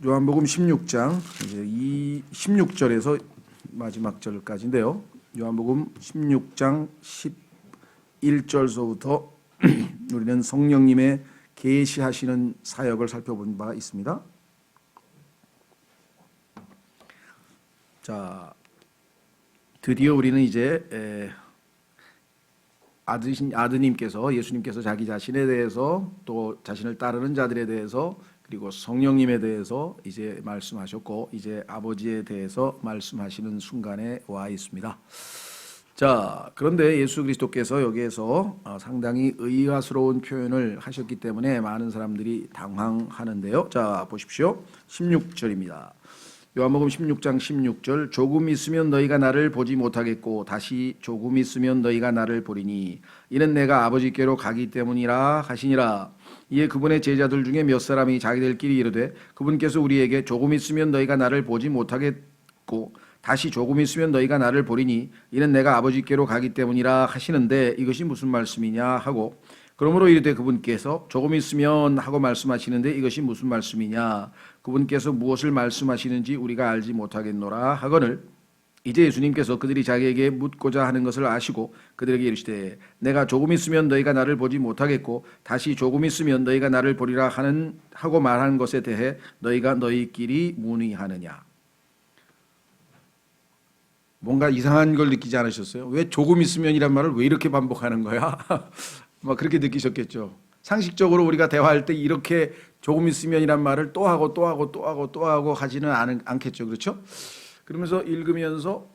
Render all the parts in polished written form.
요한복음 16장 이제 이 16절에서 마지막 절까지인데요. 요한복음 16장 11절서부터 우리는 성령님의 계시하시는 사역을 살펴본 바 있습니다. 자, 드디어 우리는 이제 아드님께서 예수님께서 자기 자신에 대해서 또 자신을 따르는 자들에 대해서 그리고 성령님에 대해서 이제 말씀하셨고 이제 아버지에 대해서 말씀하시는 순간에 와 있습니다. 자, 그런데 예수 그리스도께서 여기에서 상당히 의아스러운 표현을 하셨기 때문에 많은 사람들이 당황하는데요. 자, 보십시오. 16절입니다. 요한복음 16장 16절 조금 있으면 너희가 나를 보지 못하겠고 다시 조금 있으면 너희가 나를 보리니 이는 내가 아버지께로 가기 때문이라 하시니라. 이에 그분의 제자들 중에 몇 사람이 자기들끼리 이르되 그분께서 우리에게 조금 있으면 너희가 나를 보지 못하겠고 다시 조금 있으면 너희가 나를 보리니 이는 내가 아버지께로 가기 때문이라 하시는데 이것이 무슨 말씀이냐 하고 그러므로 이르되 그분께서 조금 있으면 하고 말씀하시는데 이것이 무슨 말씀이냐 그분께서 무엇을 말씀하시는지 우리가 알지 못하겠노라 하거늘 이제 예수님께서 그들이 자기에게 묻고자 하는 것을 아시고 그들에게 이르시되 내가 조금 있으면 너희가 나를 보지 못하겠고 다시 조금 있으면 너희가 나를 보리라 하고 말하는 것에 대해 너희가 너희끼리 문의하느냐. 뭔가 이상한 걸 느끼지 않으셨어요? 왜 조금 있으면이란 말을 왜 이렇게 반복하는 거야? 막 그렇게 느끼셨겠죠. 상식적으로 우리가 대화할 때 이렇게 조금 있으면이란 말을 또 하고 또 하고 또 하고 또 하고 하지는 않겠죠. 그렇죠? 그러면서 읽으면서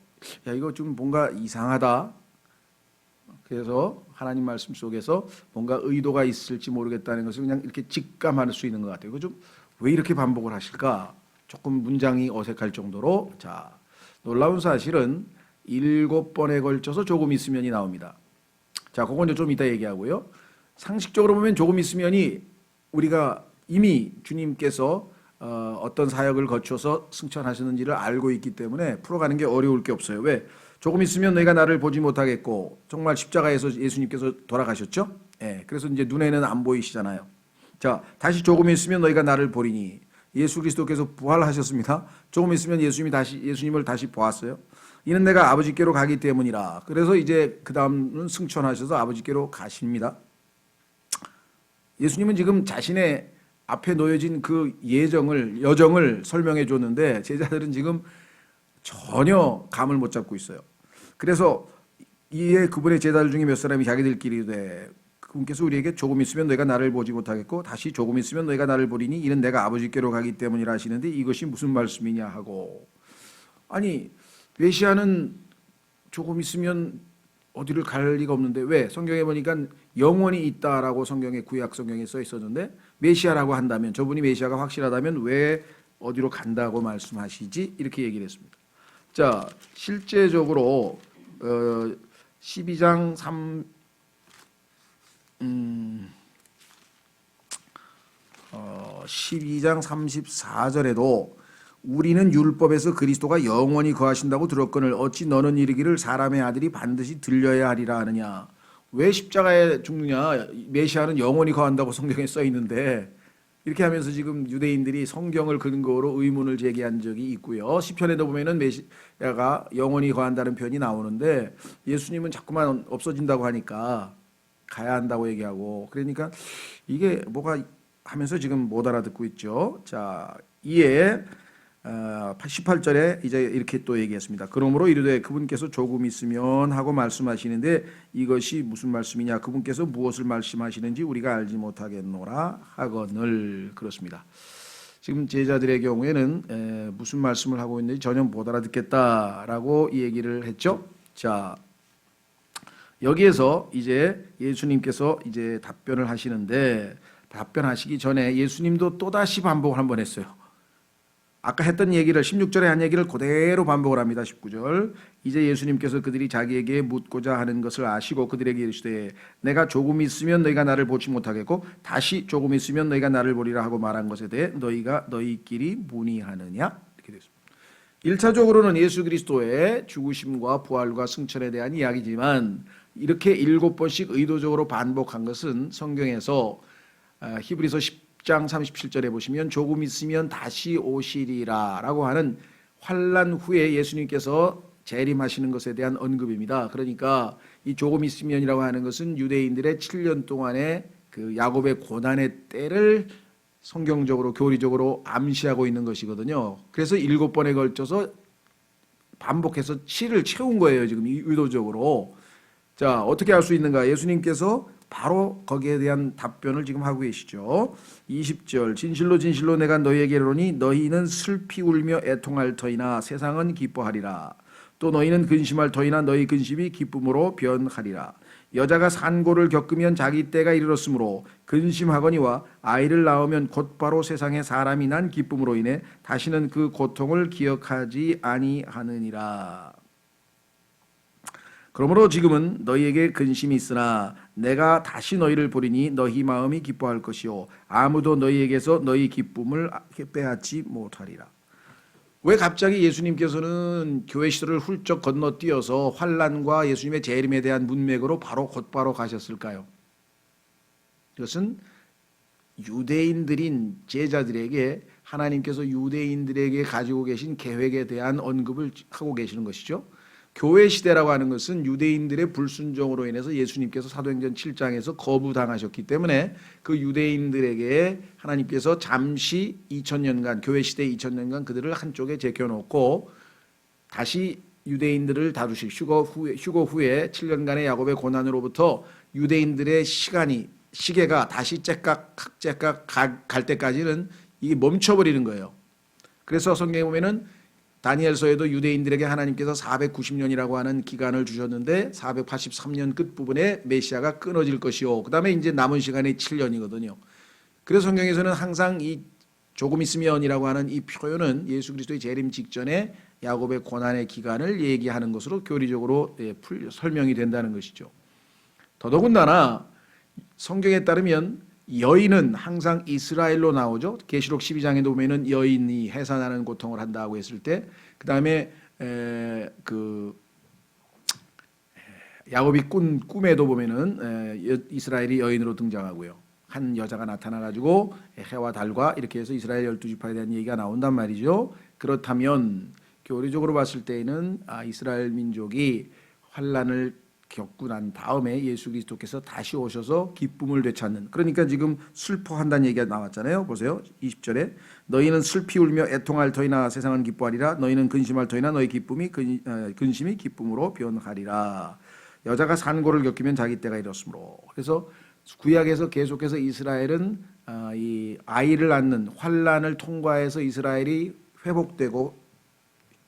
야 이거 좀 뭔가 이상하다. 그래서 하나님 말씀 속에서 뭔가 의도가 있을지 모르겠다는 것을 그냥 이렇게 직감할 수 있는 것 같아요. 이거 좀 왜 이렇게 반복을 하실까? 조금 문장이 어색할 정도로 자 놀라운 사실은 7번에 걸쳐서 조금 있으면이 나옵니다. 자, 그건 좀 이따 얘기하고요. 상식적으로 보면 조금 있으면이 우리가 이미 주님께서 어떤 사역을 거쳐서 승천하셨는지를 알고 있기 때문에 풀어가는 게 어려울 게 없어요. 왜? 조금 있으면 너희가 나를 보지 못하겠고 정말 십자가에서 예수님께서 돌아가셨죠? 예, 그래서 이제 눈에는 안 보이시잖아요. 자, 다시 조금 있으면 너희가 나를 보리니 예수 그리스도께서 부활하셨습니다. 조금 있으면 예수님을 다시 보았어요. 이는 내가 아버지께로 가기 때문이라. 그래서 이제 그 다음은 승천하셔서 아버지께로 가십니다. 예수님은 지금 자신의 앞에 놓여진 그 여정을 설명해 줬는데 제자들은 지금 전혀 감을 못 잡고 있어요. 그래서 이에 그분의 제자들 중에 몇 사람이 자기들끼리 이르되 그분께서 우리에게 조금 있으면 너희가 나를 보지 못하겠고 다시 조금 있으면 너희가 나를 보리니 이는 내가 아버지께로 가기 때문이라 하시는데 이것이 무슨 말씀이냐 하고 아니 메시아는 조금 있으면 어디를 갈 리가 없는데 왜? 성경에 보니까 영원히 있다라고 성경에 구약 성경에 써 있었는데 메시아라고 한다면 저분이 메시아가 확실하다면 왜 어디로 간다고 말씀하시지? 이렇게 얘기를 했습니다. 자, 실제적으로 12장 34절에도 우리는 율법에서 그리스도가 영원히 거하신다고 들었거늘 어찌 너는 이르기를 사람의 아들이 반드시 들려야 하리라 하느냐. 왜 십자가에 죽느냐. 메시아는 영원히 거한다고 성경에 써 있는데 이렇게 하면서 지금 유대인들이 성경을 근거로 의문을 제기한 적이 있고요. 시편에도 보면은 메시아가 영원히 거한다는 표현이 나오는데 예수님은 자꾸만 없어진다고 하니까 가야 한다고 얘기하고 그러니까 이게 뭐가 하면서 지금 못 알아듣고 있죠. 자, 이에 18절에 이제 이렇게 또 얘기했습니다. 그러므로 이르되 그분께서 조금 있으면 하고 말씀하시는데 이것이 무슨 말씀이냐 그분께서 무엇을 말씀하시는지 우리가 알지 못하겠노라 하거늘 그렇습니다. 지금 제자들의 경우에는 무슨 말씀을 하고 있는지 전혀 못 알아듣겠다라고 이 얘기를 했죠. 자, 여기에서 이제 예수님께서 이제 답변을 하시는데 답변하시기 전에 예수님도 또다시 반복을 한번 했어요. 아까 했던 얘기를 16절에 한 얘기를 그대로 반복을 합니다. 19절 이제 예수님께서 그들이 자기에게 묻고자 하는 것을 아시고 그들에게 이르시되 내가 조금 있으면 너희가 나를 보지 못하겠고 다시 조금 있으면 너희가 나를 보리라 하고 말한 것에 대해 너희가 너희끼리 문의하느냐 이렇게 됐습니다. 1차적으로는 예수 그리스도의 죽으심과 부활과 승천에 대한 이야기지만 이렇게 7번씩 의도적으로 반복한 것은 성경에서 히브리서 10장 37절에 보시면 조금 있으면 다시 오시리라라고 하는 환난 후에 예수님께서 재림하시는 것에 대한 언급입니다. 그러니까 이 조금 있으면이라고 하는 것은 유대인들의 7년 동안의 그 야곱의 고난의 때를 성경적으로 교리적으로 암시하고 있는 것이거든요. 그래서 7번에 걸쳐서 반복해서 시를 채운 거예요. 지금 의도적으로. 자, 어떻게 할 수 있는가? 예수님께서 바로 거기에 대한 답변을 지금 하고 계시죠. 20절 진실로 진실로 내가 너희에게 이르노니 너희는 슬피 울며 애통할 터이나 세상은 기뻐하리라. 또 너희는 근심할 터이나 너희 근심이 기쁨으로 변하리라. 여자가 산고를 겪으면 자기 때가 이르렀으므로 근심하거니와 아이를 낳으면 곧바로 세상에 사람이 난 기쁨으로 인해 다시는 그 고통을 기억하지 아니하느니라. 그러므로 지금은 너희에게 근심이 있으나 내가 다시 너희를 보리니 너희 마음이 기뻐할 것이요 아무도 너희에게서 너희 기쁨을 빼앗지 못하리라. 왜 갑자기 예수님께서는 교회 시대를 훌쩍 건너뛰어서 환난과 예수님의 재림에 대한 문맥으로 곧바로 가셨을까요? 이것은 유대인들인 제자들에게 하나님께서 유대인들에게 가지고 계신 계획에 대한 언급을 하고 계시는 것이죠. 교회 시대라고 하는 것은 유대인들의 불순종으로 인해서 예수님께서 사도행전 7장에서 거부당하셨기 때문에 그 유대인들에게 하나님께서 잠시 2000년간 교회 시대 2000년간 그들을 한쪽에 제껴놓고 다시 유대인들을 다루실 휴거 후에 7년간의 야곱의 고난으로부터 유대인들의 시계가 다시 째깍 갈 때까지는 이게 멈춰버리는 거예요. 그래서 성경에 보면은 다니엘서에도 유대인들에게 하나님께서 490년이라고 하는 기간을 주셨는데 483년 끝부분에 메시아가 끊어질 것이요. 그 다음에 이제 남은 시간이 7년이거든요. 그래서 성경에서는 항상 이 조금 있으면이라고 하는 이 표현은 예수 그리스도의 재림 직전에 야곱의 고난의 기간을 얘기하는 것으로 교리적으로 설명이 된다는 것이죠. 더더군다나 성경에 따르면 여인은 항상 이스라엘로 나오죠. 계시록 12장에도 보면은 여인이 해산하는 고통을 한다고 했을 때, 그 다음에 야곱이 꾼 꿈에도 보면은 이스라엘이 여인으로 등장하고요. 한 여자가 나타나가지고 해와 달과 이렇게 해서 이스라엘 12지파에 대한 얘기가 나온단 말이죠. 그렇다면 교리적으로 봤을 때에는 이스라엘 민족이 환난을 겪고 난 다음에 예수 그리스도께서 다시 오셔서 기쁨을 되찾는, 그러니까 지금 슬퍼한다는 얘기가 나왔잖아요. 보세요. 20절에 너희는 슬피 울며 애통할 터이나 세상은 기뻐하리라. 너희는 근심할 터이나 너희 근심이 기쁨으로 변하리라. 여자가 산고를 겪으면 자기 때가 이렇으므로. 그래서 구약에서 계속해서 이스라엘은 이 아이를 낳는 환난을 통과해서 이스라엘이 회복되고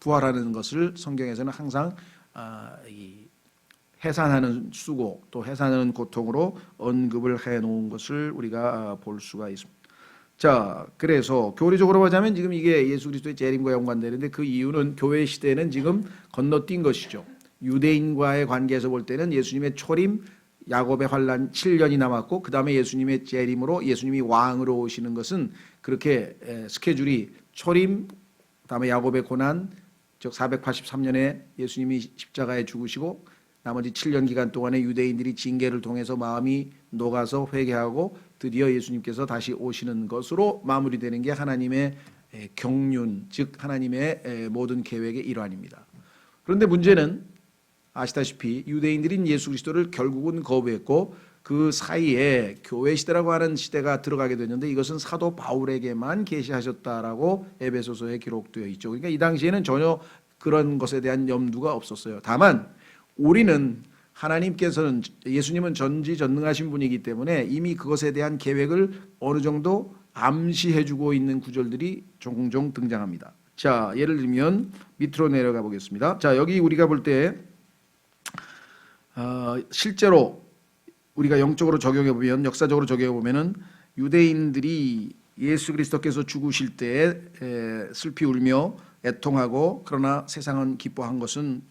부활하는 것을 성경에서는 항상 해산하는 수고 또 해산하는 고통으로 언급을 해놓은 것을 우리가 볼 수가 있습니다. 자, 그래서 교리적으로 보자면 지금 이게 예수 그리스도의 재림과 연관되는데 그 이유는 교회 시대는 지금 건너뛴 것이죠. 유대인과의 관계에서 볼 때는 예수님의 초림, 야곱의 환난 7년이 남았고 그 다음에 예수님의 재림으로 예수님이 왕으로 오시는 것은 그렇게 스케줄이 초림, 그 다음에 야곱의 고난, 즉 483년에 예수님이 십자가에 죽으시고 나머지 7년 기간 동안에 유대인들이 징계를 통해서 마음이 녹아서 회개하고 드디어 예수님께서 다시 오시는 것으로 마무리되는 게 하나님의 경륜, 즉 하나님의 모든 계획의 일환입니다. 그런데 문제는 아시다시피 유대인들인 예수 그리스도를 결국은 거부했고 그 사이에 교회 시대라고 하는 시대가 들어가게 됐는데 이것은 사도 바울에게만 계시하셨다라고 에베소서에 기록되어 있죠. 그러니까 이 당시에는 전혀 그런 것에 대한 염두가 없었어요. 다만 우리는 하나님께서는 예수님은 전지전능하신 분이기 때문에 이미 그것에 대한 계획을 어느 정도 암시해주고 있는 구절들이 종종 등장합니다. 자, 예를 들면 밑으로 내려가 보겠습니다. 자, 여기 우리가 볼 때 실제로 우리가 영적으로 적용해 보면, 역사적으로 적용해 보면은 유대인들이 예수 그리스도께서 죽으실 때 슬피 울며 애통하고 그러나 세상은 기뻐한 것은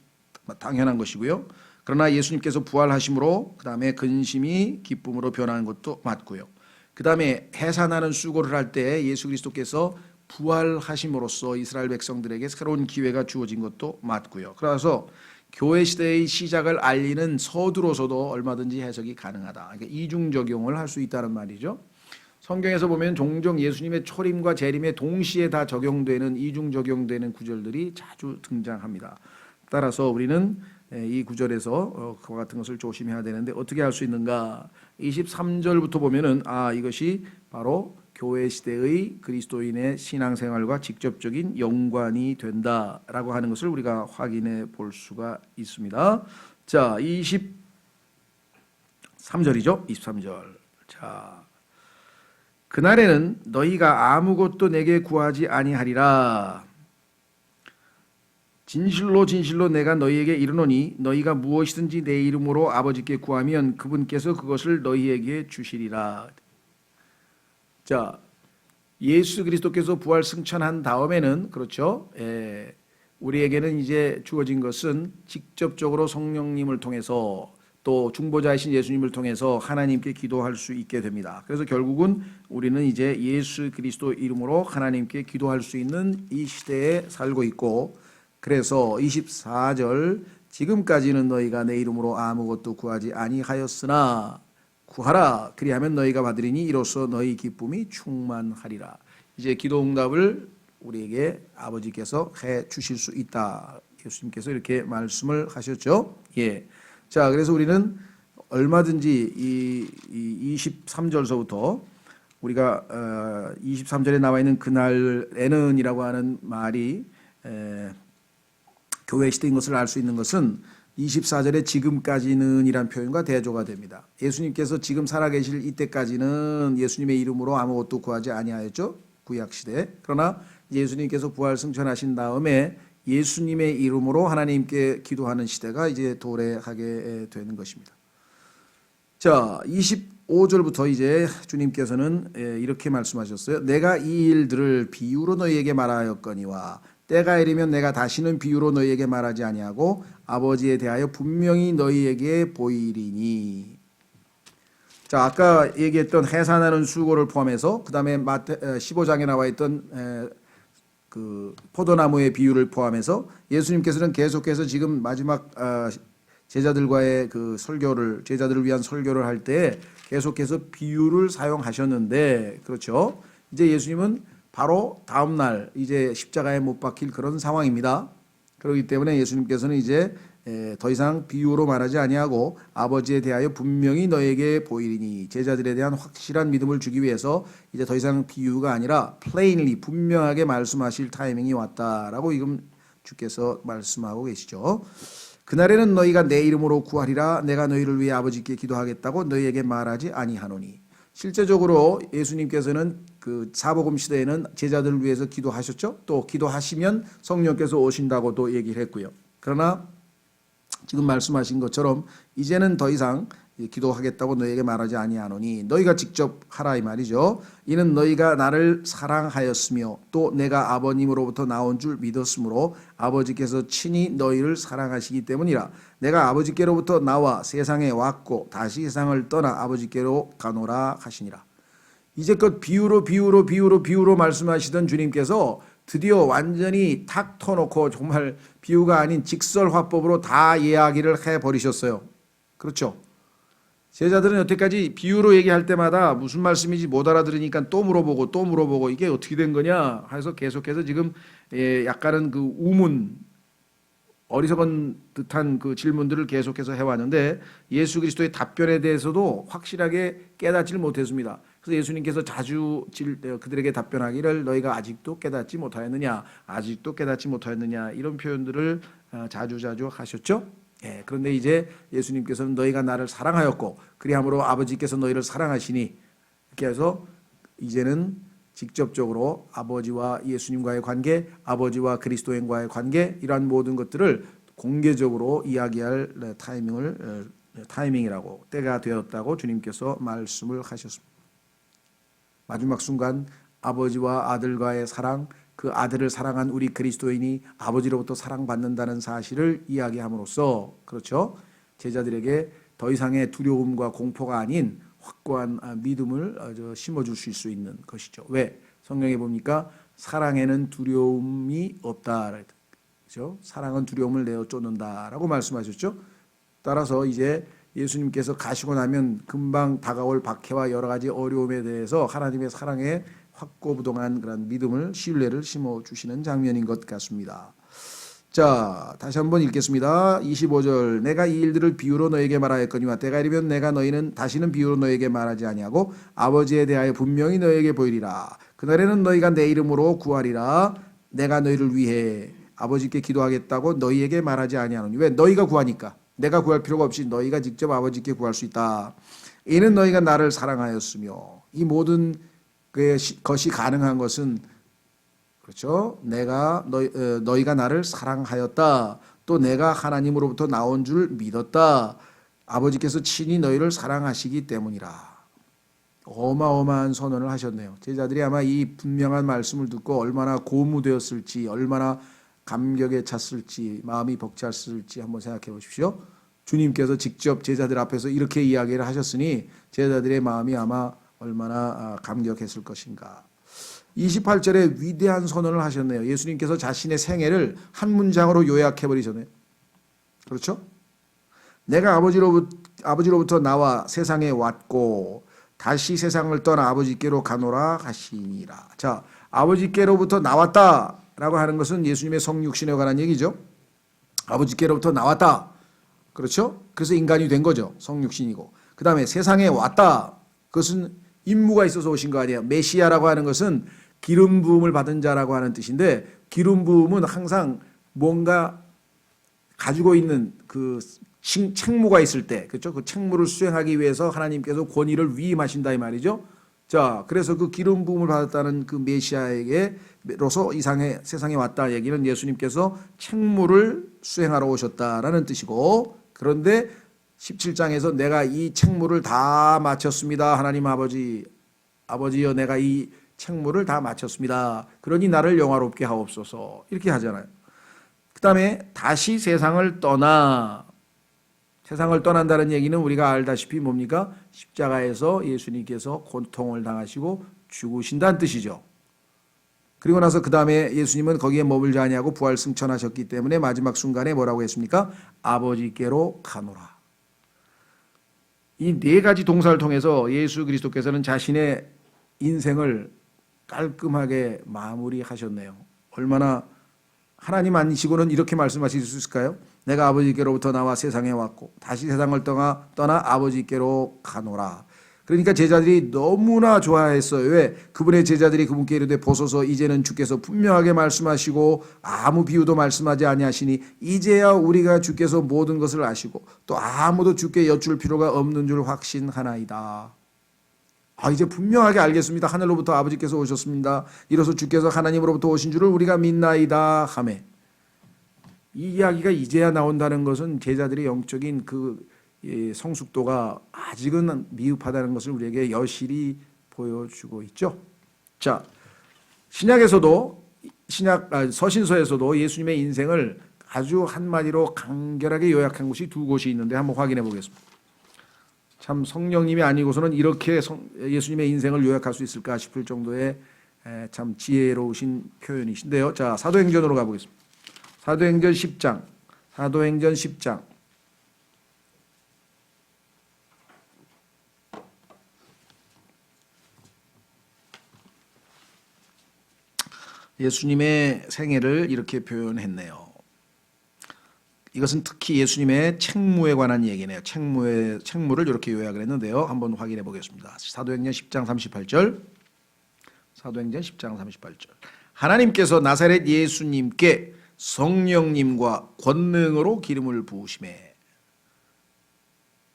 당연한 것이고요. 그러나 예수님께서 부활하심으로 그 다음에 근심이 기쁨으로 변하는 것도 맞고요. 그 다음에 해산하는 수고를 할 때 예수 그리스도께서 부활하심으로써 이스라엘 백성들에게 새로운 기회가 주어진 것도 맞고요. 그래서 교회 시대의 시작을 알리는 서두로서도 얼마든지 해석이 가능하다. 그러니까 이중 적용을 할 수 있다는 말이죠. 성경에서 보면 종종 예수님의 초림과 재림에 동시에 다 적용되는 이중 적용되는 구절들이 자주 등장합니다. 따라서 우리는 이 구절에서 그와 같은 것을 조심해야 되는데 어떻게 할 수 있는가? 23절부터 보면은 이것이 바로 교회 시대의 그리스도인의 신앙생활과 직접적인 연관이 된다라고 하는 것을 우리가 확인해 볼 수가 있습니다. 자, 23절이죠. 23절. 자, 그날에는 너희가 아무것도 내게 구하지 아니하리라. 진실로 진실로 내가 너희에게 이르노니 너희가 무엇이든지 내 이름으로 아버지께 구하면 그분께서 그것을 너희에게 주시리라. 자, 예수 그리스도께서 부활 승천한 다음에는 그렇죠. 우리에게는 이제 주어진 것은 직접적으로 성령님을 통해서 또 중보자이신 예수님을 통해서 하나님께 기도할 수 있게 됩니다. 그래서 결국은 우리는 이제 예수 그리스도 이름으로 하나님께 기도할 수 있는 이 시대에 살고 있고, 그래서 24절 지금까지는 너희가 내 이름으로 아무것도 구하지 아니하였으나 구하라 그리하면 너희가 받으리니 이로써 너희 기쁨이 충만하리라. 이제 기도 응답을 우리에게 아버지께서 해 주실 수 있다. 예수님께서 이렇게 말씀을 하셨죠. 예. 자, 그래서 우리는 얼마든지 이 23절서부터 우리가 23절에 나와 있는 그날에는이라고 하는 말이 교회 시대인 것을 알 수 있는 것은 24절에 지금까지는 이란 표현과 대조가 됩니다. 예수님께서 지금 살아계실 이때까지는 예수님의 이름으로 아무것도 구하지 아니하였죠. 구약시대. 그러나 예수님께서 부활 승천하신 다음에 예수님의 이름으로 하나님께 기도하는 시대가 이제 도래하게 되는 것입니다. 자, 25절부터 이제 주님께서는 이렇게 말씀하셨어요. 내가 이 일들을 비유로 너희에게 말하였거니와 때가 이르면 내가 다시는 비유로 너희에게 말하지 아니하고 아버지에 대하여 분명히 너희에게 보이리니. 자, 아까 얘기했던 해산하는 수고를 포함해서 그 다음에 15장에 나와 있던 그 포도나무의 비유를 포함해서 예수님께서는 계속해서 지금 마지막 제자들과의 그 설교를, 제자들을 위한 설교를 할 때 계속해서 비유를 사용하셨는데, 그렇죠. 이제 예수님은 바로 다음 날 이제 십자가에 못 박힐 그런 상황입니다. 그렇기 때문에 예수님께서는 이제 더 이상 비유로 말하지 아니하고 아버지에 대하여 분명히 너에게 보이리니, 제자들에 대한 확실한 믿음을 주기 위해서 이제 더 이상 비유가 아니라 plainly 분명하게 말씀하실 타이밍이 왔다라고 지금 주께서 말씀하고 계시죠. 그날에는 너희가 내 이름으로 구하리라. 내가 너희를 위해 아버지께 기도하겠다고 너희에게 말하지 아니하노니. 실제적으로 예수님께서는 그 사복음 시대에는 제자들을 위해서 기도하셨죠. 또 기도하시면 성령께서 오신다고 또 얘기를 했고요. 그러나 지금 말씀하신 것처럼 이제는 더 이상 기도하겠다고 너희에게 말하지 아니하노니 너희가 직접 하라 이 말이죠. 이는 너희가 나를 사랑하였으며 또 내가 아버님으로부터 나온 줄 믿었으므로 아버지께서 친히 너희를 사랑하시기 때문이라. 내가 아버지께로부터 나와 세상에 왔고 다시 세상을 떠나 아버지께로 가노라 하시니라. 이제껏 비유로 말씀하시던 주님께서 드디어 완전히 탁 터놓고 정말 비유가 아닌 직설화법으로 다 이야기를 해버리셨어요. 그렇죠? 제자들은 여태까지 비유로 얘기할 때마다 무슨 말씀인지 못 알아들으니까 또 물어보고 이게 어떻게 된 거냐 해서 계속해서 지금 약간은 그 우문, 어리석은 듯한 그 질문들을 계속해서 해왔는데 예수 그리스도의 답변에 대해서도 확실하게 깨닫지를 못했습니다. 그래서 예수님께서 자주 그들에게 답변하기를 너희가 아직도 깨닫지 못하였느냐, 이런 표현들을 자주 하셨죠. 그런데 이제 예수님께서는 너희가 나를 사랑하였고 그리함으로 아버지께서 너희를 사랑하시니, 이렇게 해서 이제는 직접적으로 아버지와 예수님과의 관계, 아버지와 그리스도인과의 관계, 이러한 모든 것들을 공개적으로 이야기할 타이밍이라고, 때가 되었다고 주님께서 말씀을 하셨습니다. 마지막 순간 아버지와 아들과의 사랑, 그 아들을 사랑한 우리 그리스도인이 아버지로부터 사랑받는다는 사실을 이야기함으로써, 그렇죠, 제자들에게 더 이상의 두려움과 공포가 아닌 확고한 믿음을 심어줄 수 있는 것이죠. 왜? 성경에 보니까 사랑에는 두려움이 없다, 그렇죠? 사랑은 두려움을 내어 쫓는다라고 말씀하셨죠. 따라서 이제 예수님께서 가시고 나면 금방 다가올 박해와 여러 가지 어려움에 대해서 하나님의 사랑에 확고부동한 그런 믿음을 신뢰를 심어주시는 장면인 것 같습니다. 자, 다시 한번 읽겠습니다. 25절 내가 이 일들을 비유로 너에게 말하였거니와 때가 이르면 내가 너희는 다시는 비유로 너에게 말하지 아니하고 아버지에 대하여 분명히 너에게 보이리라. 그날에는 너희가 내 이름으로 구하리라. 내가 너희를 위해 아버지께 기도하겠다고 너희에게 말하지 아니하노니. 왜? 너희가 구하니까. 내가 구할 필요가 없이 너희가 직접 아버지께 구할 수 있다. 이는 너희가 나를 사랑하였으며. 이 모든 것이 가능한 것은 그렇죠. 너희가 나를 사랑하였다. 또 내가 하나님으로부터 나온 줄 믿었다. 아버지께서 친히 너희를 사랑하시기 때문이라. 어마어마한 선언을 하셨네요. 제자들이 아마 이 분명한 말씀을 듣고 얼마나 고무되었을지, 얼마나 감격에 찼을지, 마음이 벅찼을지 한번 생각해 보십시오. 주님께서 직접 제자들 앞에서 이렇게 이야기를 하셨으니 제자들의 마음이 아마 얼마나 감격했을 것인가. 28절에 위대한 선언을 하셨네요. 예수님께서 자신의 생애를 한 문장으로 요약해 버리셨네요. 그렇죠? 내가 아버지로부터 나와 세상에 왔고 다시 세상을 떠나 아버지께로 가노라 하시니라. 자, 아버지께로부터 나왔다라고 하는 것은 예수님의 성육신에 관한 얘기죠. 아버지께로부터 나왔다. 그렇죠? 그래서 인간이 된 거죠. 성육신이고. 그 다음에 세상에 왔다. 그것은 임무가 있어서 오신 거 아니에요. 메시아라고 하는 것은 기름 부음을 받은 자라고 하는 뜻인데, 기름 부음은 항상 뭔가 가지고 있는 그 책무가 있을 때, 그렇죠? 그 책무를 수행하기 위해서 하나님께서 권위를 위임하신다 이 말이죠. 자, 그래서 그 기름 부음을 받았다는 그 메시아에게로서 세상에 왔다 얘기는 예수님께서 책무를 수행하러 오셨다라는 뜻이고, 그런데 17장에서 내가 이 책무를 다 마쳤습니다. 하나님 아버지여 내가 이 책무를 다 마쳤습니다. 그러니 나를 영화롭게 하옵소서. 이렇게 하잖아요. 그 다음에 다시 세상을 떠난다는 얘기는 우리가 알다시피 뭡니까? 십자가에서 예수님께서 고통을 당하시고 죽으신다는 뜻이죠. 그리고 나서 그 다음에 예수님은 거기에 머물지 아니하고 부활 승천하셨기 때문에 마지막 순간에 뭐라고 했습니까? 아버지께로 가노라. 이 네 가지 동사를 통해서 예수 그리스도께서는 자신의 인생을 깔끔하게 마무리하셨네요. 얼마나 하나님 아니시고는 이렇게 말씀하실 수 있을까요? 내가 아버지께로부터 나와 세상에 왔고 다시 세상을 떠나 아버지께로 가노라. 그러니까 제자들이 너무나 좋아했어요. 왜? 그분의 제자들이 그분께 이르되 보소서 이제는 주께서 분명하게 말씀하시고 아무 비유도 말씀하지 아니하시니 이제야 우리가 주께서 모든 것을 아시고 또 아무도 주께 여쭐 필요가 없는 줄 확신하나이다. 이제 분명하게 알겠습니다. 하늘로부터 아버지께서 오셨습니다. 이로써 주께서 하나님으로부터 오신 줄을 우리가 믿나이다 하매. 이 이야기가 이제야 나온다는 것은 제자들의 영적인 그 성숙도가 아직은 미흡하다는 것을 우리에게 여실히 보여주고 있죠. 자, 서신서에서도 예수님의 인생을 아주 한마디로 간결하게 요약한 곳이 두 곳이 있는데 한번 확인해 보겠습니다. 참 성령님이 아니고서는 이렇게 예수님의 인생을 요약할 수 있을까 싶을 정도의 참 지혜로우신 표현이신데요. 자, 사도행전으로 가보겠습니다. 사도행전 10장. 예수님의 생애를 이렇게 표현했네요. 이것은 특히 예수님의 책무에 관한 얘기네요. 책무를 이렇게 요약을 했는데요. 한번 확인해 보겠습니다. 사도행전 10장 38절. 하나님께서 나사렛 예수님께 성령님과 권능으로 기름을 부으심에.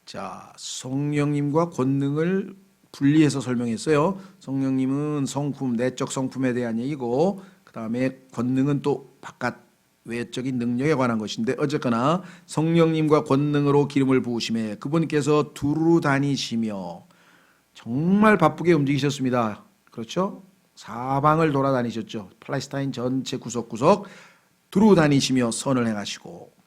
자, 성령님과 권능을 분리해서 설명했어요. 성령님은 성품, 내적 성품에 대한 얘기고, 그 다음에 권능은 또 바깥 외적인 능력에 관한 것인데, 어쨌거나 성령님과 권능으로 기름을 부으심에 그분께서 두루 다니시며 정말 바쁘게 움직이셨습니다. 그렇죠? 사방을 돌아다니셨죠. 팔레스타인 전체 구석구석 두루 다니시며 선을 행하시고,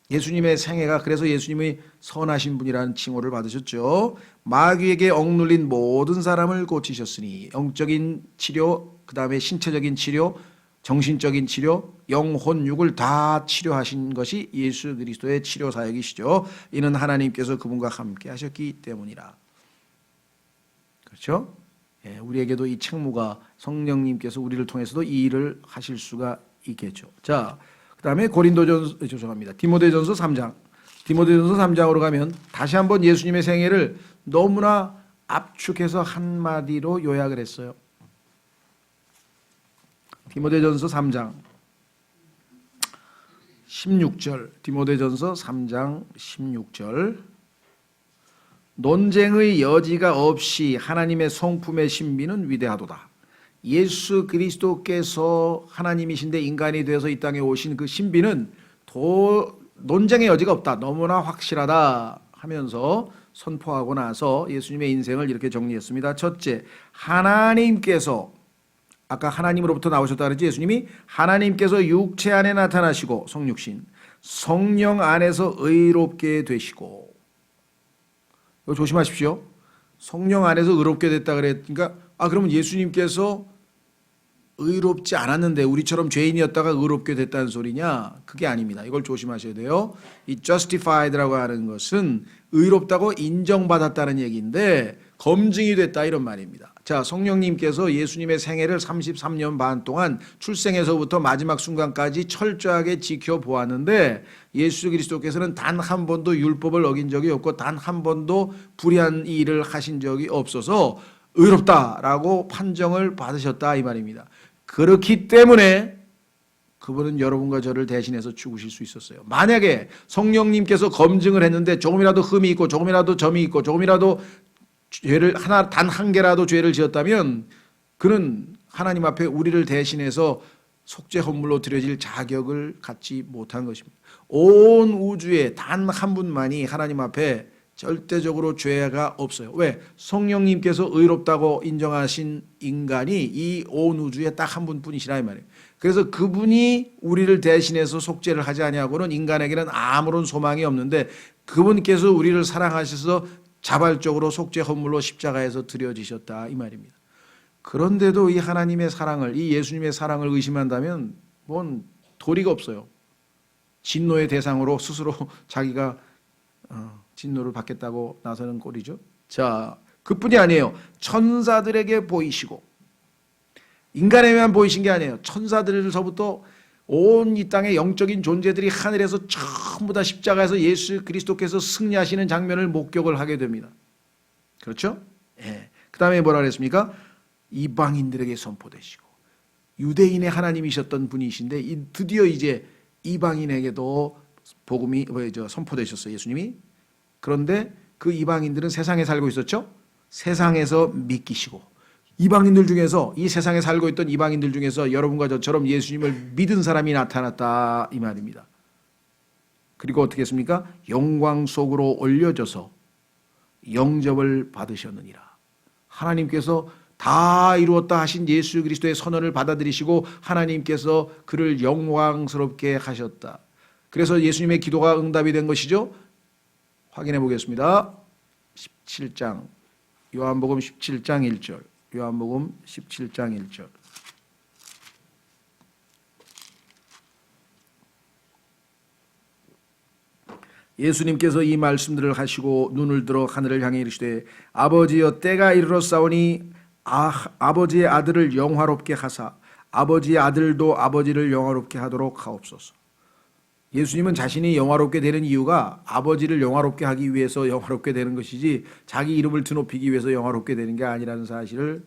예수님의 생애가 그래서 예수님이 선하신 분이라는 칭호를 받으셨죠. 마귀에게 억눌린 모든 사람을 고치셨으니 영적인 치료, 그 다음에 신체적인 치료, 정신적인 치료, 영혼, 육을 다 치료하신 것이 예수 그리스도의 치료 사역이시죠. 이는 하나님께서 그분과 함께 하셨기 때문이라. 그렇죠? 예, 우리에게도 이 책무가 성령님께서 우리를 통해서도 이 일을 하실 수가 있겠죠. 자, 그다음에 디모데전서 3장. 디모데전서 3장으로 가면 다시 한번 예수님의 생애를 너무나 압축해서 한마디로 요약을 했어요. 디모데전서 3장 16절. 디모데전서 3장 16절. 논쟁의 여지가 없이 하나님의 성품의 신비는 위대하도다. 예수 그리스도께서 하나님이신데 인간이 되어서 이 땅에 오신 그 신비는 논쟁의 여지가 없다. 너무나 확실하다 하면서 선포하고 나서 예수님의 인생을 이렇게 정리했습니다. 첫째, 하나님께서, 아까 하나님으로부터 나오셨다 그랬지. 예수님이 하나님께서 육체 안에 나타나시고, 성육신, 성령 안에서 의롭게 되시고. 이거 조심하십시오. 성령 안에서 의롭게 됐다 그랬으니까 그러면 예수님께서 의롭지 않았는데 우리처럼 죄인이었다가 의롭게 됐다는 소리냐? 그게 아닙니다. 이걸 조심하셔야 돼요. 이 justified라고 하는 것은 의롭다고 인정받았다는 얘기인데 검증이 됐다 이런 말입니다. 자, 성령님께서 예수님의 생애를 33년 반 동안 출생에서부터 마지막 순간까지 철저하게 지켜보았는데 예수 그리스도께서는 단 한 번도 율법을 어긴 적이 없고 단 한 번도 불의한 일을 하신 적이 없어서 의롭다라고 판정을 받으셨다 이 말입니다. 그렇기 때문에 그분은 여러분과 저를 대신해서 죽으실 수 있었어요. 만약에 성령님께서 검증을 했는데 조금이라도 흠이 있고 조금이라도 점이 있고 조금이라도 죄를 단 한 개라도 죄를 지었다면 그는 하나님 앞에 우리를 대신해서 속죄 헌물로 드려질 자격을 갖지 못한 것입니다. 온 우주에 단 한 분만이 하나님 앞에 절대적으로 죄가 없어요. 왜? 성령님께서 의롭다고 인정하신 인간이 이 온 우주에 딱 한 분뿐이시라 이 말이에요. 그래서 그분이 우리를 대신해서 속죄를 하지 아니하고는 인간에게는 아무런 소망이 없는데 그분께서 우리를 사랑하셔서 자발적으로 속죄 헌물로 십자가에서 드려지셨다 이 말입니다. 그런데도 이 하나님의 사랑을, 이 예수님의 사랑을 의심한다면 뭔 도리가 없어요. 진노의 대상으로 스스로 자기가 진노를 받겠다고 나서는 꼴이죠. 자, 그뿐이 아니에요. 천사들에게 보이시고 인간에게만 보이신 게 아니에요. 천사들서부터 온 이 땅의 영적인 존재들이 하늘에서 전부 다 십자가에서 예수 그리스도께서 승리하시는 장면을 목격을 하게 됩니다. 그렇죠? 예. 그 다음에 뭐라 그랬습니까? 이방인들에게 선포되시고 유대인의 하나님이셨던 분이신데 드디어 이제 이방인에게도 복음이 선포되셨어요. 예수님이. 그런데 그 이방인들은 세상에 살고 있었죠. 세상에서 믿기시고 이방인들 중에서 이 세상에 살고 있던 이방인들 중에서 여러분과 저처럼 예수님을 믿은 사람이 나타났다 이 말입니다. 그리고 어떻게 했습니까? 영광 속으로 올려져서 영접을 받으셨느니라. 하나님께서 다 이루었다 하신 예수 그리스도의 선언을 받아들이시고 하나님께서 그를 영광스럽게 하셨다. 그래서 예수님의 기도가 응답이 된 것이죠. 확인해 보겠습니다. 17장 요한복음 17장 1절 요한복음 17장 1절 예수님께서 이 말씀들을 하시고 눈을 들어 하늘을 향해 이르시되 아버지여 때가 이르렀사오니 아버지의 아들을 영화롭게 하사 아버지의 아들도 아버지를 영화롭게 하도록 하옵소서. 예수님은 자신이 영화롭게 되는 이유가 아버지를 영화롭게 하기 위해서 영화롭게 되는 것이지 자기 이름을 드높이기 위해서 영화롭게 되는 게 아니라는 사실을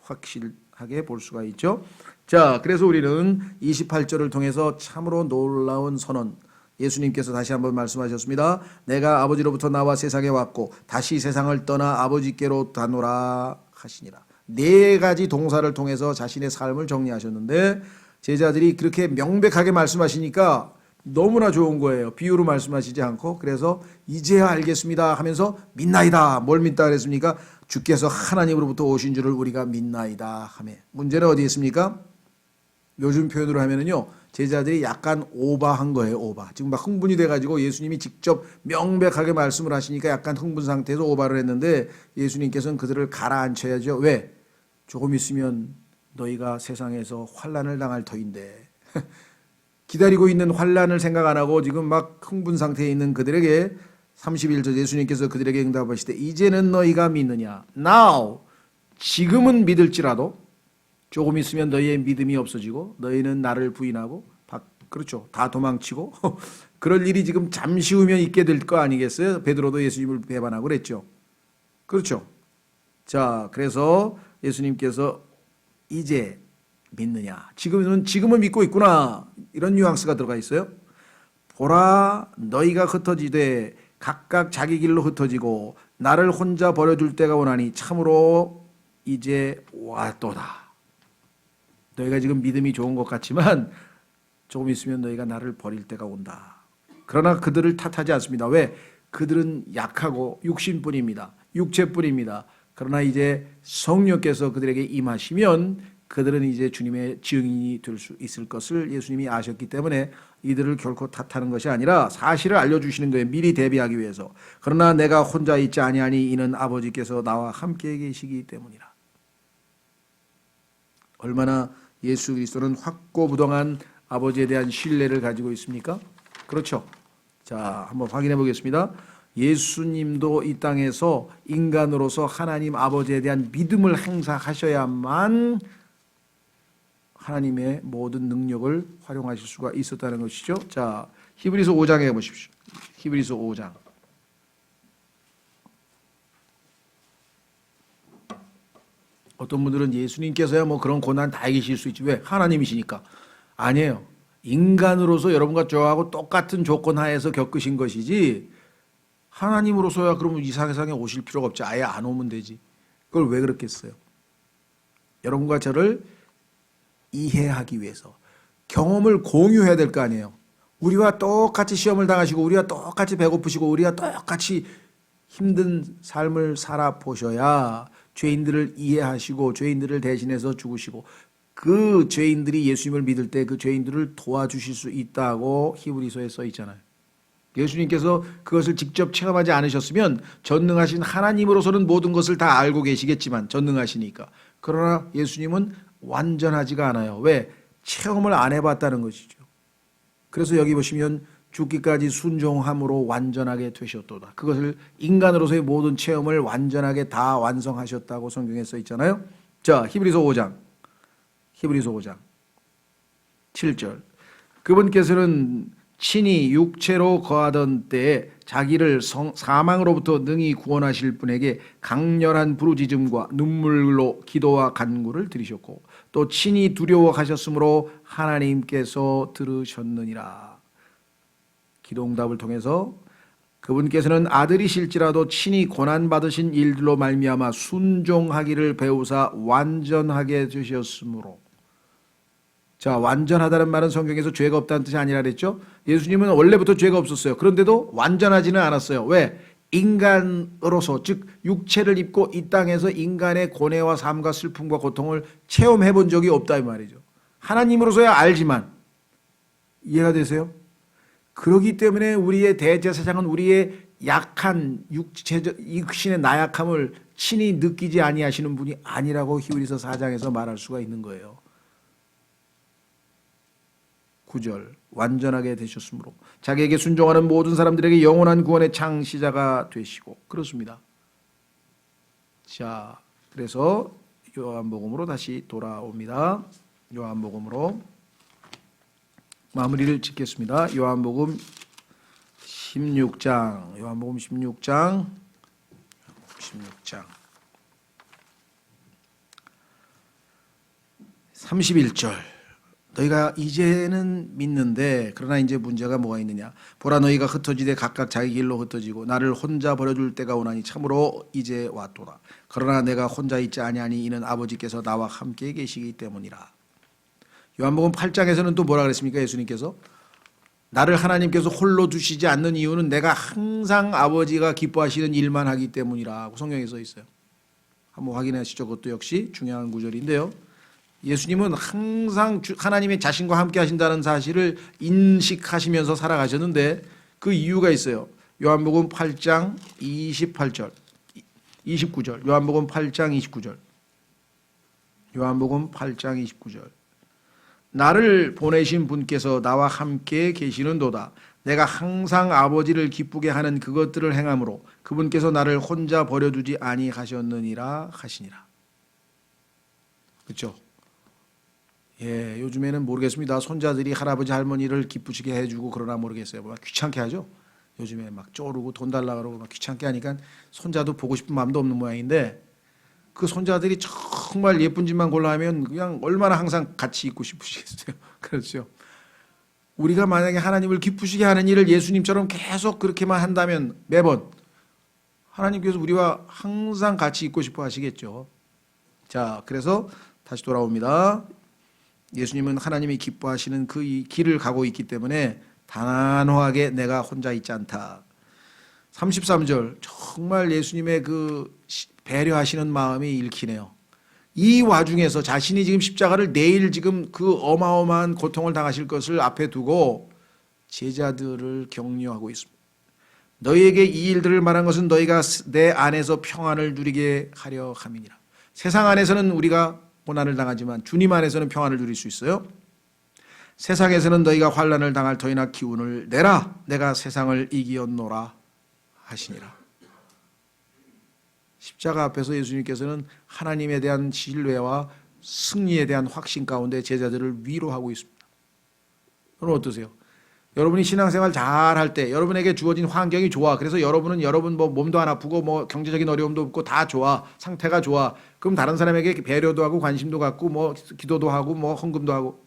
확실하게 볼 수가 있죠. 자, 그래서 우리는 28절을 통해서 참으로 놀라운 선언, 예수님께서 다시 한번 말씀하셨습니다. 내가 아버지로부터 나와 세상에 왔고 다시 세상을 떠나 아버지께로 가노라 하시니라. 네 가지 동사를 통해서 자신의 삶을 정리하셨는데 제자들이 그렇게 명백하게 말씀하시니까 너무나 좋은 거예요. 비유로 말씀하시지 않고. 그래서 이제야 알겠습니다 하면서 믿나이다. 뭘 믿다 그랬습니까? 주께서 하나님으로부터 오신 줄을 우리가 믿나이다 하며. 문제는 어디 있습니까? 요즘 표현으로 하면은요, 제자들이 약간 오바한 거예요. 오바. 지금 막 흥분이 돼가지고 예수님이 직접 명백하게 말씀을 하시니까 약간 흥분 상태에서 오바를 했는데 예수님께서는 그들을 가라앉혀야죠. 왜? 조금 있으면 너희가 세상에서 환난을 당할 터인데 기다리고 있는 환난을 생각 안 하고 지금 막 흥분 상태에 있는 그들에게 31절 예수님께서 그들에게 응답하시되 이제는 너희가 믿느냐. Now 지금은 믿을지라도 조금 있으면 너희의 믿음이 없어지고 너희는 나를 부인하고 그렇죠. 다 도망치고 그럴 일이 지금 잠시 후면 있게 될 거 아니겠어요? 베드로도 예수님을 배반하고 그랬죠. 그렇죠. 자, 그래서 예수님께서 이제 믿느냐. 지금은 믿고 있구나. 이런 뉘앙스가 들어가 있어요. 보라 너희가 흩어지되 각각 자기 길로 흩어지고 나를 혼자 버려줄 때가 오나니 참으로 이제 왔도다. 너희가 지금 믿음이 좋은 것 같지만 조금 있으면 너희가 나를 버릴 때가 온다. 그러나 그들을 탓하지 않습니다. 왜? 그들은 약하고 육신뿐입니다. 육체뿐입니다. 그러나 이제 성령께서 그들에게 임하시면 그들은 이제 주님의 증인이 될 수 있을 것을 예수님이 아셨기 때문에 이들을 결코 탓하는 것이 아니라 사실을 알려주시는 거예요. 미리 대비하기 위해서. 그러나 내가 혼자 있지 아니하니 이는 아버지께서 나와 함께 계시기 때문이라. 얼마나 예수 그리스도는 확고부동한 아버지에 대한 신뢰를 가지고 있습니까? 그렇죠. 자, 한번 확인해 보겠습니다. 예수님도 이 땅에서 인간으로서 하나님 아버지에 대한 믿음을 행사하셔야만 하나님의 모든 능력을 활용하실 수가 있었다는 것이죠. 자, 히브리서 5장에 보십시오. 히브리서 5장. 어떤 분들은 예수님께서야 뭐 그런 고난 다 이기실 수 있지. 왜? 하나님이시니까. 아니에요. 인간으로서 여러분과 저하고 똑같은 조건 하에서 겪으신 것이지 하나님으로서야 그러면 이 세상에 오실 필요가 없지. 아예 안 오면 되지. 그걸 왜 그렇겠어요? 여러분과 저를 이해하기 위해서 경험을 공유해야 될 거 아니에요. 우리와 똑같이 시험을 당하시고 우리와 똑같이 배고프시고 우리와 똑같이 힘든 삶을 살아보셔야 죄인들을 이해하시고 죄인들을 대신해서 죽으시고 그 죄인들이 예수님을 믿을 때 그 죄인들을 도와주실 수 있다고 히브리서에 써 있잖아요. 예수님께서 그것을 직접 체험하지 않으셨으면 전능하신 하나님으로서는 모든 것을 다 알고 계시겠지만 전능하시니까. 그러나 예수님은 완전하지가 않아요. 왜? 체험을 안 해봤다는 것이죠. 그래서 여기 보시면 죽기까지 순종함으로 완전하게 되셨도다. 그것을 인간으로서의 모든 체험을 완전하게 다 완성하셨다고 성경에 써 있잖아요. 자, 히브리서 5장 7절. 그분께서는 친히 육체로 거하던 때에 자기를 사망으로부터 능히 구원하실 분에게 강렬한 부르짖음과 눈물로 기도와 간구를 드리셨고 또 친히 두려워하셨으므로 하나님께서 들으셨느니라. 기도응답을 통해서 그분께서는 아들이실지라도 친히 고난받으신 일들로 말미암아 순종하기를 배우사 완전하게 되셨으므로. 자, 완전하다는 말은 성경에서 죄가 없다는 뜻이 아니라 그랬죠. 예수님은 원래부터 죄가 없었어요. 그런데도 완전하지는 않았어요. 왜? 인간으로서 즉 육체를 입고 이 땅에서 인간의 고뇌와 삶과 슬픔과 고통을 체험해 본 적이 없다 이 말이죠. 하나님으로서야 알지만 이해가 되세요? 그렇기 때문에 우리의 대제사장은 우리의 약한 육체적 육신의 나약함을 친히 느끼지 아니하시는 분이 아니라고 히브리서 4장에서 말할 수가 있는 거예요. 9절 완전하게 되셨으므로 자기에게 순종하는 모든 사람들에게 영원한 구원의 창시자가 되시고 그렇습니다. 자, 그래서 요한복음으로 다시 돌아옵니다. 요한복음으로 마무리를 짓겠습니다. 요한복음 16장 31절. 너희가 이제는 믿는데 그러나 이제 문제가 뭐가 있느냐. 보라 너희가 흩어지되 각각 자기 길로 흩어지고 나를 혼자 버려줄 때가 오나니 참으로 이제 왔도다. 그러나 내가 혼자 있지 아니하니 이는 아버지께서 나와 함께 계시기 때문이라. 요한복음 8장에서는 또 뭐라 그랬습니까? 예수님께서 나를 하나님께서 홀로 두시지 않는 이유는 내가 항상 아버지가 기뻐하시는 일만 하기 때문이라고 성경에 써 있어요. 한번 확인하시죠. 그것도 역시 중요한 구절인데요. 예수님은 항상 하나님의 자신과 함께 하신다는 사실을 인식하시면서 살아가셨는데 그 이유가 있어요. 요한복음 8장 29절. 요한복음 8장 29절. 요한복음 8장 29절. 나를 보내신 분께서 나와 함께 계시는도다. 내가 항상 아버지를 기쁘게 하는 그것들을 행함으로 그분께서 나를 혼자 버려두지 아니하셨느니라 하시니라. 그렇죠? 예, 요즘에는 모르겠습니다. 손자들이 할아버지 할머니를 기쁘시게 해주고 그러나 모르겠어요. 막 귀찮게 하죠. 요즘에 막 쪼르고 돈 달라 그러고 막 귀찮게 하니까 손자도 보고 싶은 마음도 없는 모양인데, 그 손자들이 정말 예쁜 짓만 골라 하면 그냥 얼마나 항상 같이 있고 싶으시겠어요. 그렇죠. 우리가 만약에 하나님을 기쁘시게 하는 일을 예수님처럼 계속 그렇게만 한다면 매번 하나님께서 우리와 항상 같이 있고 싶어 하시겠죠. 자, 그래서 다시 돌아옵니다. 예수님은 하나님이 기뻐하시는 그 길을 가고 있기 때문에 단호하게 내가 혼자 있지 않다. 33절, 정말 예수님의 그 배려하시는 마음이 읽히네요. 이 와중에서 자신이 지금 십자가를 내일 지금 그 어마어마한 고통을 당하실 것을 앞에 두고 제자들을 격려하고 있습니다. 너희에게 이 일들을 말한 것은 너희가 내 안에서 평안을 누리게 하려 함이니라. 세상 안에서는 우리가 고난을 당하지만 주님 안에서는 평안을 누릴 수 있어요. 세상에서는 너희가 환난을 당할 터이나 기운을 내라. 내가 세상을 이기었노라 하시니라. 십자가 앞에서 예수님께서는 하나님에 대한 신뢰와 승리에 대한 확신 가운데 제자들을 위로하고 있습니다. 여러분 어떠세요? 여러분이 신앙생활 잘할 때 여러분에게 주어진 환경이 좋아. 그래서 여러분 뭐 몸도 안 아프고 뭐 경제적인 어려움도 없고 다 좋아. 상태가 좋아. 그럼 다른 사람에게 배려도 하고 관심도 갖고 뭐 기도도 하고 뭐 헌금도 하고.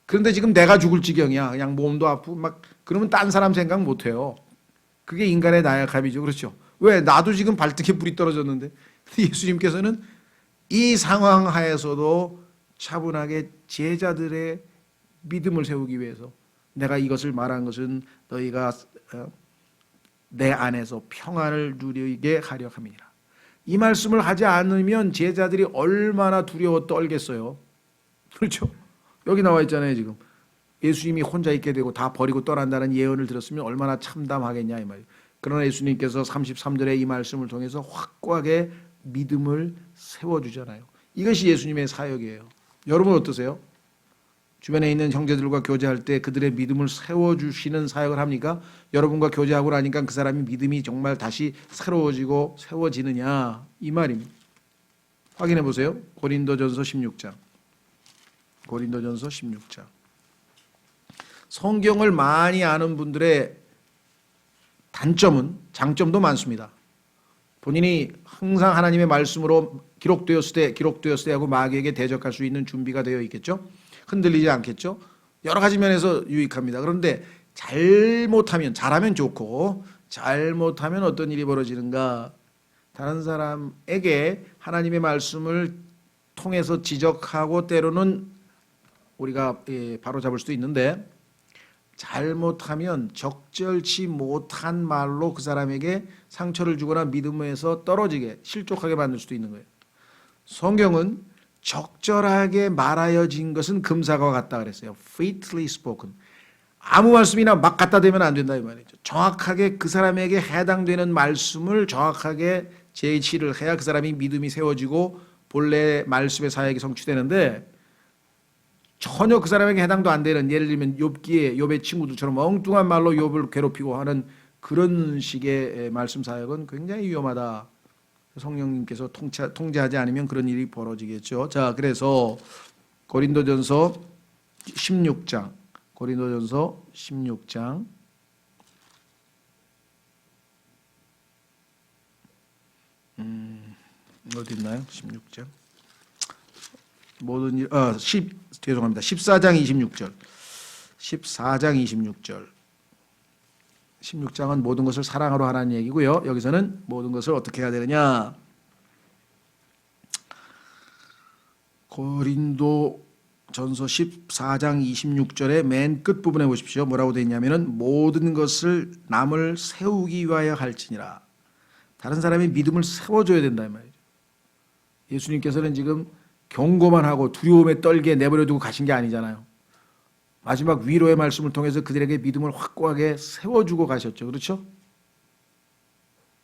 그런데 지금 내가 죽을 지경이야. 그냥 몸도 아프고 막 그러면 딴 사람 생각 못 해요. 그게 인간의 나약함이죠. 그렇죠? 왜? 나도 지금 발등에 불이 떨어졌는데. 예수님께서는 이 상황 하에서도 차분하게 제자들의 믿음을 세우기 위해서 내가 이것을 말한 것은 너희가 내 안에서 평안을 누리게 하려 함이니라. 이 말씀을 하지 않으면 제자들이 얼마나 두려워 떨겠어요. 그렇죠? 여기 나와 있잖아요. 지금 예수님이 혼자 있게 되고 다 버리고 떠난다는 예언을 들었으면 얼마나 참담하겠냐 이 말이에요. 그러나 예수님께서 33절의 이 말씀을 통해서 확고하게 믿음을 세워주잖아요. 이것이 예수님의 사역이에요. 여러분 어떠세요? 주변에 있는 형제들과 교제할 때 그들의 믿음을 세워주시는 사역을 합니까? 여러분과 교제하고 나니까 그 사람이 믿음이 정말 다시 새로워지고 세워지느냐 이 말입니다. 확인해 보세요. 고린도전서 16장. 고린도전서 16장. 성경을 많이 아는 분들의 단점은 장점도 많습니다. 본인이 항상 하나님의 말씀으로 기록되었을 때 하고 마귀에게 대적할 수 있는 준비가 되어 있겠죠. 흔들리지 않겠죠. 여러 가지 면에서 유익합니다. 그런데 잘하면 좋고 잘못하면 어떤 일이 벌어지는가. 다른 사람에게 하나님의 말씀을 통해서 지적하고 때로는 우리가 바로잡을 수도 있는데 잘못하면 적절치 못한 말로 그 사람에게 상처를 주거나 믿음에서 떨어지게 실족하게 만들 수도 있는 거예요. 성경은 적절하게 말하여진 것은 금사과 같다 그랬어요. Fitly spoken. 아무 말씀이나 막 갖다 대면 안 된다 이 말이죠. 정확하게 그 사람에게 해당되는 말씀을 정확하게 제시를 해야 그 사람이 믿음이 세워지고 본래 말씀의 사역이 성취되는데 전혀 그 사람에게 해당도 안 되는, 예를 들면 욥의 친구들처럼 엉뚱한 말로 욥을 괴롭히고 하는 그런 식의 말씀 사역은 굉장히 위험하다. 성령님께서 통제하지 않으면 그런 일이 벌어지겠죠. 자, 그래서 고린도전서 16장 어디 있나요? 16장 모든 일, 14장 26절. 16장은 모든 것을 사랑으로 하라는 얘기고요. 여기서는 모든 것을 어떻게 해야 되느냐. 고린도전서 14장 26절의 맨 끝부분에 보십시오. 뭐라고 되어 있냐면은 모든 것을 남을 세우기 위하여 할지니라. 다른 사람의 믿음을 세워줘야 된다 이 말이죠. 예수님께서는 지금 경고만 하고 두려움에 떨게 내버려두고 가신 게 아니잖아요. 마지막 위로의 말씀을 통해서 그들에게 믿음을 확고하게 세워주고 가셨죠. 그렇죠?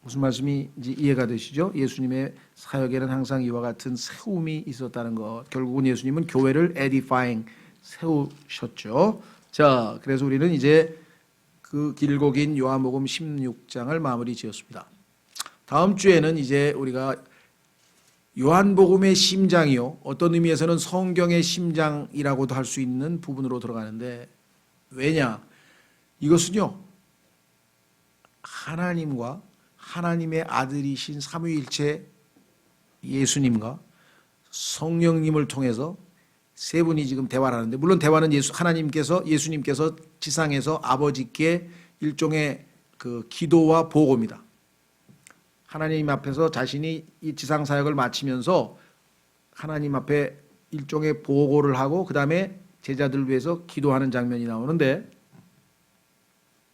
무슨 말씀인지 이해가 되시죠? 예수님의 사역에는 항상 이와 같은 세움이 있었다는 것. 결국은 예수님은 교회를 edifying 세우셨죠. 자, 그래서 우리는 이제 그 길고 긴 요한복음 16장을 마무리 지었습니다. 다음 주에는 이제 우리가 요한복음의 심장이요, 어떤 의미에서는 성경의 심장이라고도 할 수 있는 부분으로 들어가는데, 왜냐? 이것은요, 하나님과 하나님의 아들이신 삼위일체 예수님과 성령님을 통해서 세 분이 지금 대화를 하는데, 물론 대화는 예수님께서 지상에서 아버지께 일종의 그 기도와 보고입니다. 하나님 앞에서 자신이 이 지상 사역을 마치면서 하나님 앞에 일종의 보고를 하고 그 다음에 제자들을 위해서 기도하는 장면이 나오는데,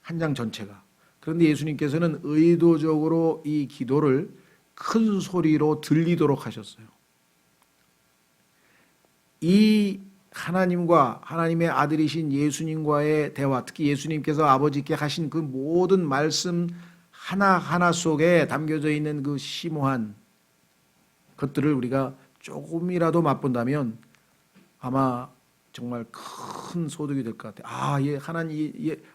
한 장 전체가. 그런데 예수님께서는 의도적으로 이 기도를 큰 소리로 들리도록 하셨어요. 이 하나님과 하나님의 아들이신 예수님과의 대화, 특히 예수님께서 아버지께 하신 그 모든 말씀 하나하나 속에 담겨져 있는 그 심오한 것들을 우리가 조금이라도 맛본다면 아마 정말 큰 소득이 될 것 같아요.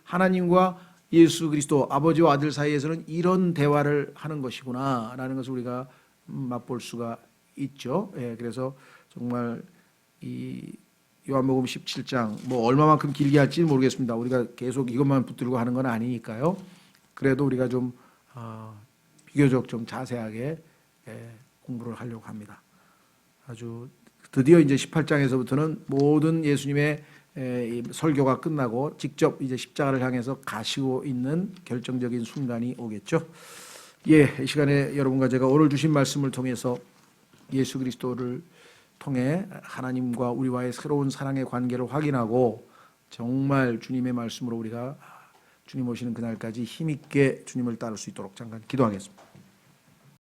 하나님과 예수 그리스도 아버지와 아들 사이에서는 이런 대화를 하는 것이구나 라는 것을 우리가 맛볼 수가 있죠. 예, 그래서 정말 이 요한복음 17장 뭐 얼마만큼 길게 할지는 모르겠습니다. 우리가 계속 이것만 붙들고 하는 건 아니니까요. 그래도 우리가 좀 비교적 좀 자세하게 공부를 하려고 합니다. 아주 드디어 이제 18장에서부터는 모든 예수님의 설교가 끝나고 직접 이제 십자가를 향해서 가시고 있는 결정적인 순간이 오겠죠. 예, 이 시간에 여러분과 제가 오늘 주신 말씀을 통해서 예수 그리스도를 통해 하나님과 우리와의 새로운 사랑의 관계를 확인하고 정말 주님의 말씀으로 우리가 주님 오시는 그날까지 힘있게 주님을 따를 수 있도록 잠깐 기도하겠습니다.